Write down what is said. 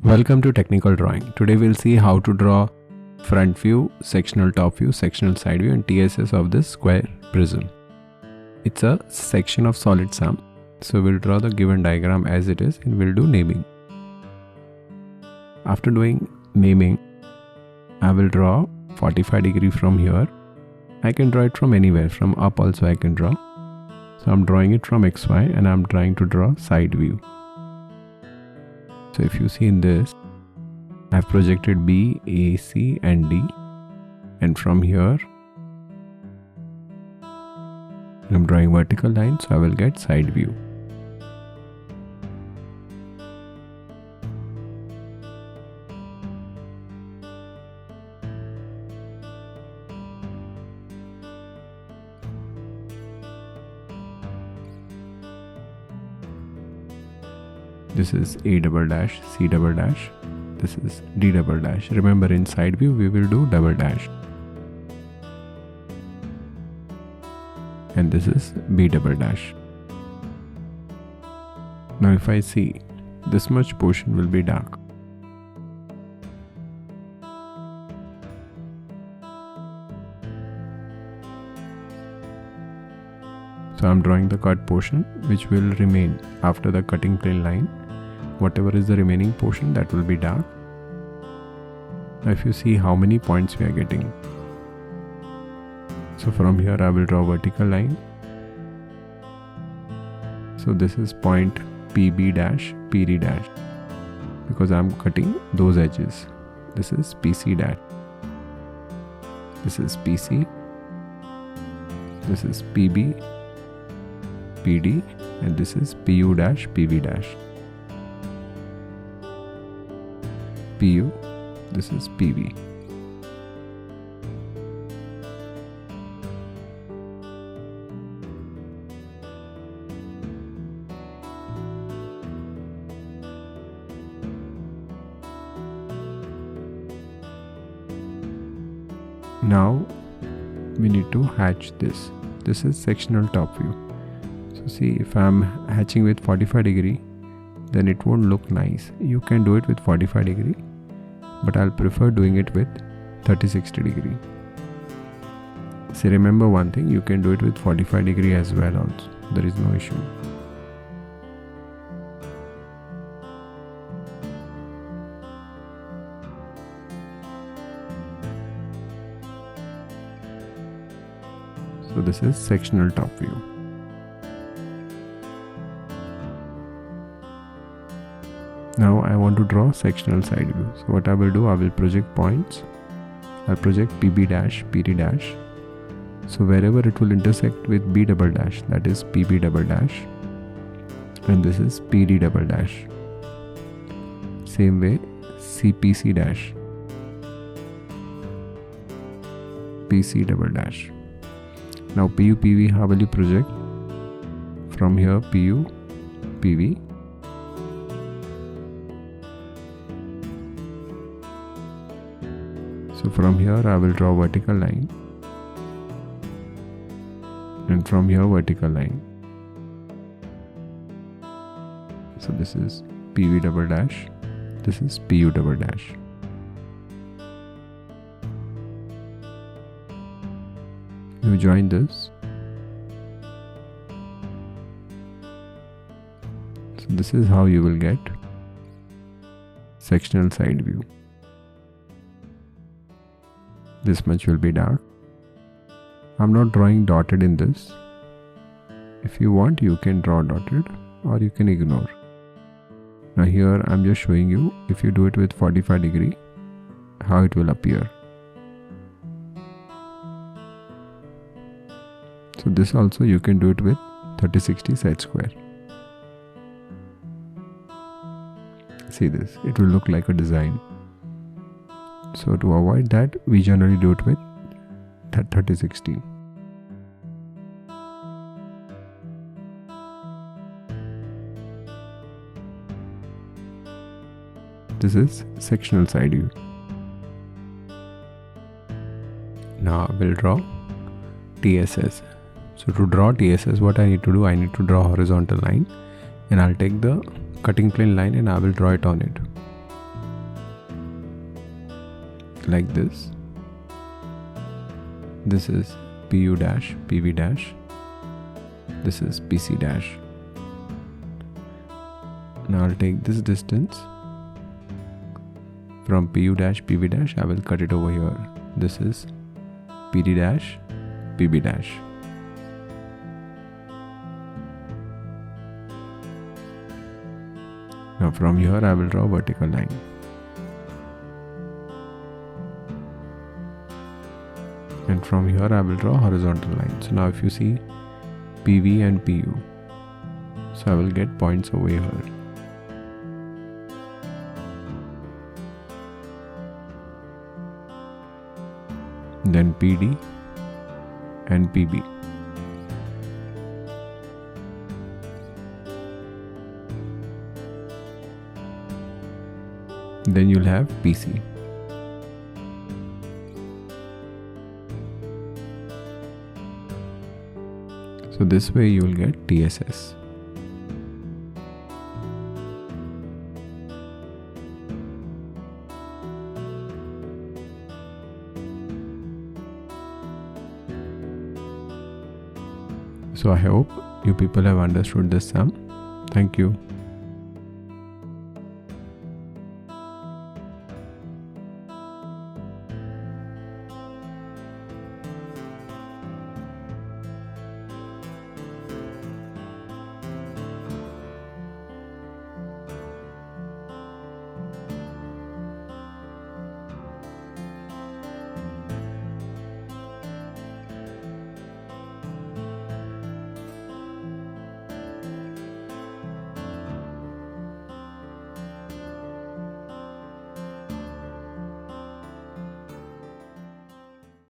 Welcome to Technical Drawing. Today we'll see how to draw front view, sectional top view, sectional side view and TSS of this square prism. It's a section of solid sum. So we'll draw the given diagram as it is and we'll do naming. After doing naming, I will draw 45 from here. I can draw it from anywhere, from up also I can draw. So I'm drawing it from XY and I'm trying to draw side view. So if you see in this, I've projected B, A, C and D, and from here I'm drawing vertical line, so I will get side view. This is A double dash, C double dash, this is D double dash. Remember, in side view we will do double dash. And this is B double dash. Now if I see, this much portion will be dark. So I'm drawing the cut portion which will remain after the cutting plane line. Whatever is the remaining portion, that will be dark. Now if you see how many points we are getting. So from here I will draw vertical line. So this is point PB dash, PD dash, because I am cutting those edges. This is PC dash. This is PC. This is PB, PD, and this is PU dash, PV dash. PU, this is PV. Now we need to hatch this. This is sectional top view. So see, if I am hatching with 45°, then it won't look nice. You can do it with 45°, but I'll prefer doing it with 30-60°. See, remember one thing, you can do it with 45° as well also. There is no issue. So this is sectional top view. Now I want to draw sectional side view. So what I will do, I will project points. I'll project PB dash, PD dash. So wherever it will intersect with B double dash, that is PB double dash. And this is PD double dash. Same way, CPC dash. PC double dash. Now PU, PV, how will you project? From here, PU, PV. So from here I will draw vertical line, and from here vertical line. So this is PV double dash, this is PU double dash. You join this. So this is how you will get sectional side view. This much will be dark. I'm not drawing dotted in this. If you want, you can draw dotted or you can ignore. Now here I'm just showing you, if you do it with 45°, how it will appear. So this also you can do it with 30-60 set square. See this, it will look like a design. So to avoid that, we generally do it with 30-60. This is sectional side view. Now we'll draw TSS, So to draw TSS, what I need to do, I need to draw a horizontal line, and I'll take the cutting plane line and I will draw it on it. Like this. This is PU dash, PV dash. This is PC dash. Now I'll take this distance from PU dash, PV dash. I will cut it over here. This is PD dash, PB dash. Now from here I will draw a vertical line. And from here I will draw a horizontal line. So now if you see PV and PU, so I will get points over here. Then PD and PB. Then you'll have PC. So this way you will get TSS. So I hope you people have understood this sum. Thank you.